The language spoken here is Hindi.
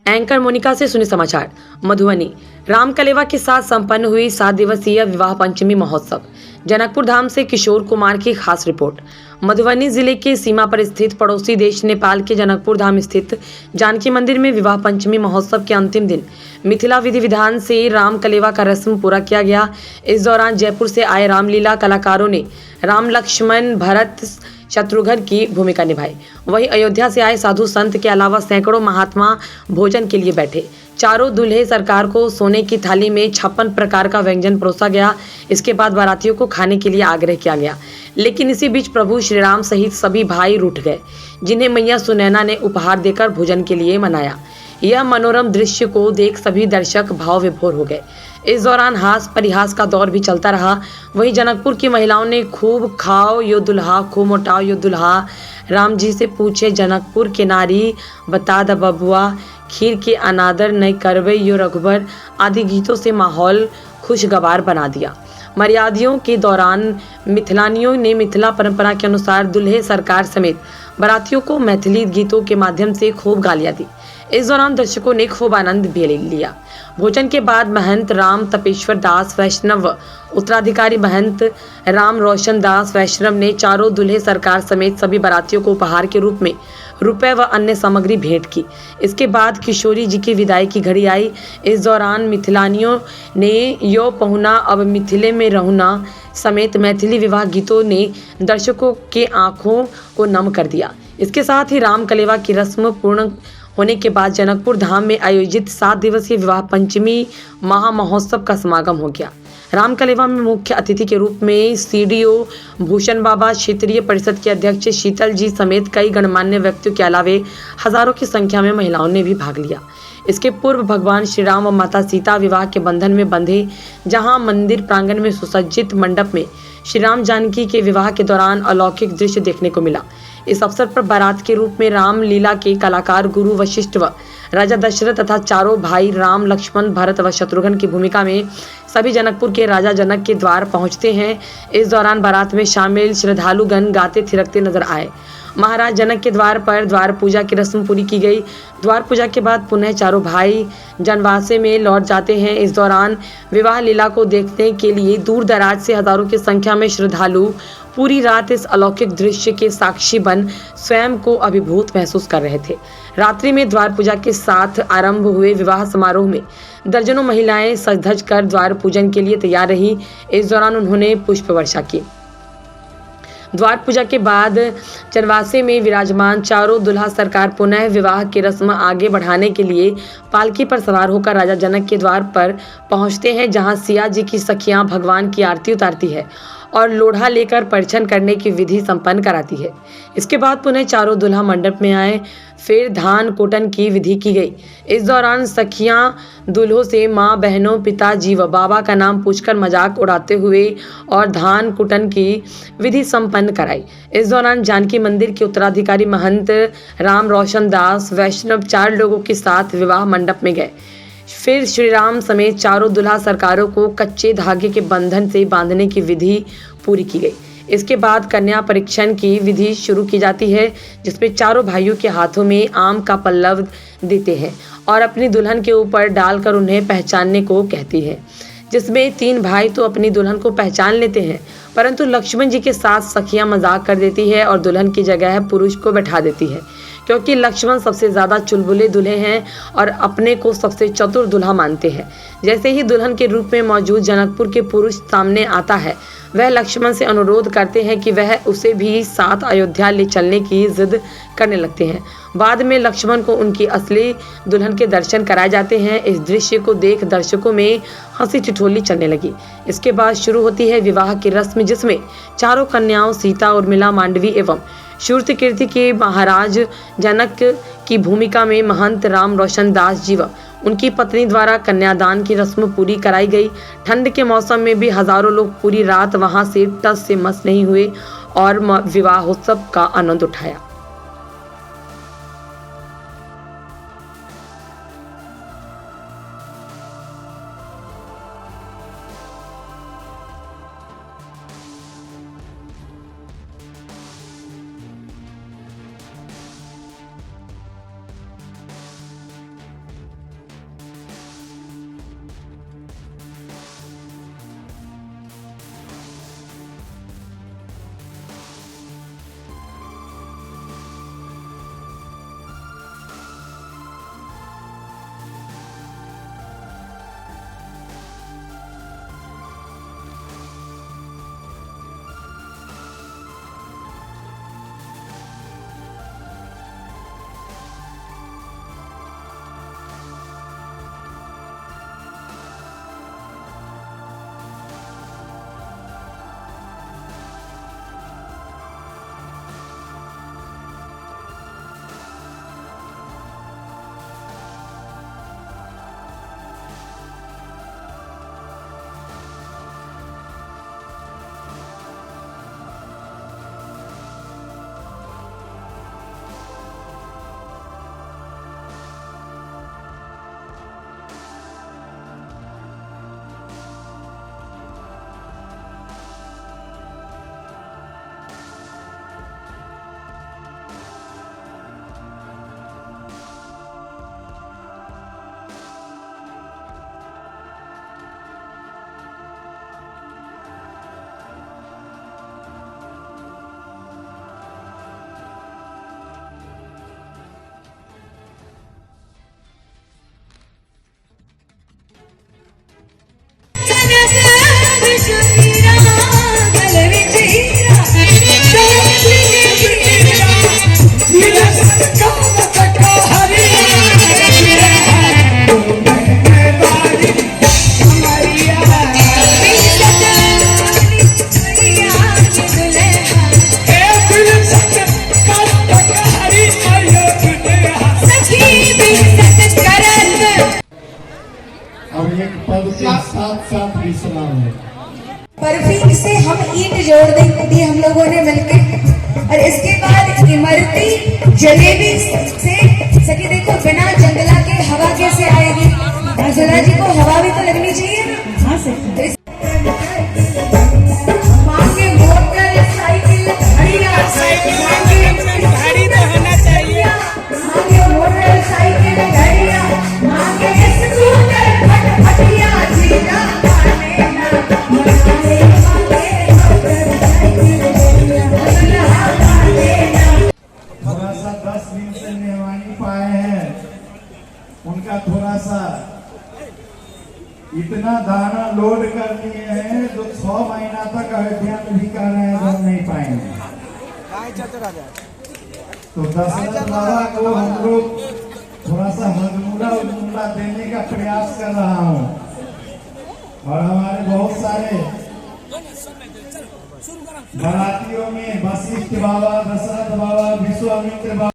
एंकर मोनिका से सुने समाचार। मधुबनी रामकलेवा के साथ संपन्न हुई 7 दिवसीय विवाह पंचमी महोत्सव। जनकपुर धाम से किशोर कुमार की खास रिपोर्ट। मधुबनी जिले के सीमा पर स्थित पड़ोसी देश नेपाल के जनकपुर धाम स्थित जानकी मंदिर में विवाह पंचमी महोत्सव के अंतिम दिन मिथिला विधि विधान से रामकलेवा का रस्म पूरा किया गया। इस दौरान जयपुर से आए रामलीला कलाकारों ने राम लक्ष्मण भरत शत्रुघ्न की भूमिका निभाई। वहीं अयोध्या से आए साधु संत के अलावा सैकड़ों महात्मा भोजन के लिए बैठे। चारों दूल्हे सरकार को सोने की थाली में 56 प्रकार का व्यंजन परोसा गया। इसके बाद बारातियों को खाने के लिए आग्रह किया गया, लेकिन इसी बीच प्रभु श्री राम सहित सभी भाई रूठ गए, जिन्हें मैया सुनैना ने उपहार देकर भोजन के लिए मनाया। यह मनोरम दृश्य को देख सभी दर्शक भाव विभोर हो गए। इस दौरान हास परिहास का दौर भी चलता रहा। वहीं जनकपुर की महिलाओं ने खूब खाओ यो दुल्हा, खूब मोटाओ यो दुल्हा, राम जी से पूछे जनकपुर के नारी, बता द बबुआ, खीर के अनादर नहीं करवे यो रघुबर आदि गीतों से माहौल खुशगवार बना दिया। मर्यादियों के दौरान मिथिलानियों ने मिथिला परंपरा के अनुसार दूल्हे सरकार समेत बारातियों को मैथिली गीतों के माध्यम से खूब गालियां दी। इस दौरान दर्शकों ने खूब आनंद भी लिया। भोजन के बाद महंत राम तपेश्वर दास वैष्णव उत्तराधिकारी महंत राम रोशन दास वैष्णव ने चारों दूल्हे सरकार समेत सभी बारातियों को उपहार के रूप में रुपए व अन्य सामग्री भेंट की। इसके बाद किशोरी जी की विदाई की घड़ी आई। इस दौरान मिथिलानियों ने यो पहुना अब मिथिले में रहुना समेत मैथिली विवाह गीतों ने दर्शकों के आंखों को नम कर दिया। इसके साथ ही रामकलेवा की रस्म पूर्ण होने के बाद जनकपुर धाम में आयोजित 7 दिवसीय विवाह पंचमी महा महोत्सव का समागम हो गया। रामकलेवा में मुख्य अतिथि के रूप में सीडीओ भूषण बाबा, क्षेत्रीय परिषद के अध्यक्ष शीतल जी समेत कई गणमान्य व्यक्तियों के अलावे हजारों की संख्या में महिलाओं ने भी भाग लिया। इसके पूर्व भगवान श्री राम व माता सीता विवाह के बंधन में बंधे, जहां मंदिर प्रांगण में सुसज्जित मंडप में श्री राम जानकी के विवाह के दौरान अलौकिक दृश्य देखने को मिला। इस अवसर पर बारात के रूप में रामलीला के कलाकार गुरु वशिष्ठ व राजा दशरथ तथा चारों भाई राम लक्ष्मण भरत व शत्रुघ्न की भूमिका में सभी जनकपुर के राजा जनक के द्वार पहुंचते हैं। इस दौरान बारात में शामिल श्रद्धालुगण गाते थिरकते नजर आए। महाराज जनक के द्वार पर द्वार पूजा की रस्म पूरी की गई। द्वार पूजा के बाद पुनः चारों भाई जनवासे में लौट जाते हैं। इस दौरान विवाह लीला को देखने के लिए दूर दराज से हजारों की संख्या में श्रद्धालु पूरी रात इस अलौकिक दृश्य के साक्षी बन स्वयं को अभिभूत महसूस कर रहे थे। रात्रि में द्वार पूजा के साथ आरंभ हुए विवाह समारोह में दर्जनों महिलाएं सज धज कर द्वार पूजन के लिए तैयार रहीं। इस दौरान उन्होंने पुष्प वर्षा की। द्वार पूजा के बाद चरवासे में विराजमान चारों दुल्हा सरकार पुनः विवाह की रस्म आगे बढ़ाने के लिए पालकी पर सवार होकर राजा जनक के द्वार पर पहुंचते हैं, जहां सिया जी की सखियां भगवान की आरती उतारती है और लोढ़ा लेकर परिछन करने की विधि संपन्न कराती है। इसके बाद पुनः चारों दुल्हा मंडप में आए, फिर धान कुटन की विधि की गई। इस दौरान सखियां दुल्हों से माँ, बहनों, पिताजी व बाबा का नाम पूछकर मजाक उड़ाते हुए और धान कुटन की विधि संपन्न कराई। इस दौरान जानकी मंदिर के उत्तराधिकारी महंत राम रोशन दास वैष्णव 4 लोगों के साथ विवाह मंडप में गए। फिर श्री राम समेत चारों दुल्हा सरकारों को कच्चे धागे के बंधन से बांधने की विधि पूरी की गई। इसके बाद कन्या परीक्षण की विधि शुरू की जाती है, जिसमें चारों भाइयों के हाथों में आम का पल्लव देते हैं और अपनी दुल्हन के ऊपर डालकर उन्हें पहचानने को कहती है, जिसमें 3 भाई तो अपनी दुल्हन को पहचान लेते हैं, परंतु लक्ष्मण जी के साथ सखियां मजाक कर देती है और दुल्हन की जगह पुरुष को बैठा देती है, क्योंकि लक्ष्मण सबसे ज़्यादा चुलबुले दूल्हे हैं और अपने को सबसे चतुर दूल्हा मानते हैं। जैसे ही दुल्हन के रूप में मौजूद जनकपुर के पुरुष सामने आता है, वह लक्ष्मण से अनुरोध करते हैं कि वह उसे भी साथ अयोध्या ले चलने की जिद करने लगते हैं। बाद में लक्ष्मण को उनकी असली दुल्हन के दर्शन कराए जाते हैं। इस दृश्य को देख दर्शकों में हंसी ठिठोली चलने लगी। इसके बाद शुरू होती है विवाह की रस्म, जिसमें चारों कन्याओं सीता, उर्मिला, मांडवी एवं श्रुतकीर्ति के महाराज जनक की भूमिका में महंत राम रोशन दास जी व उनकी पत्नी द्वारा कन्यादान की रस्म पूरी कराई गई। ठंड के मौसम में भी हजारों लोग पूरी रात वहां से टस से मस नहीं हुए और विवाहोत्सव का आनंद उठाया। उसका साथ साथ विश्राम है। बर्फी से हम ईंट जोड़ दी हम लोगों ने मिलकर, और इसके बाद इमरती जलेबी से सखी देखो बिना जंगला के हवा कैसे आएगी। राजुला जी को हवा भी तो लगनी चाहिए ना। हाँ सर। मांगे मोटरसाइकिल गाड़ी तो होना चाहिए। मांगे मोटरसाइकिल घड़िया, मांगे स्कूटर फटफटिया, जीना माने ना माने, मांगे मोटरसाइकिल घड़िया, दुल्हा माने ना। थोड़ा सा 10 दिन से मेहमानी पाए हैं, उनका थोड़ा सा इतना दाना लोड कर दिए हैं जो 6 महीना तक अयोध्या में भी कर रहे हैं, हम नहीं पाएंगे। तो दशरथ बाबा को हम लोग थोड़ा सा हजमूला देने का प्रयास कर रहा हूँ, और हमारे बहुत सारे बारातियों में वशिष्ठ बाबा, दशरथ बाबा, विश्वामित्र बाबा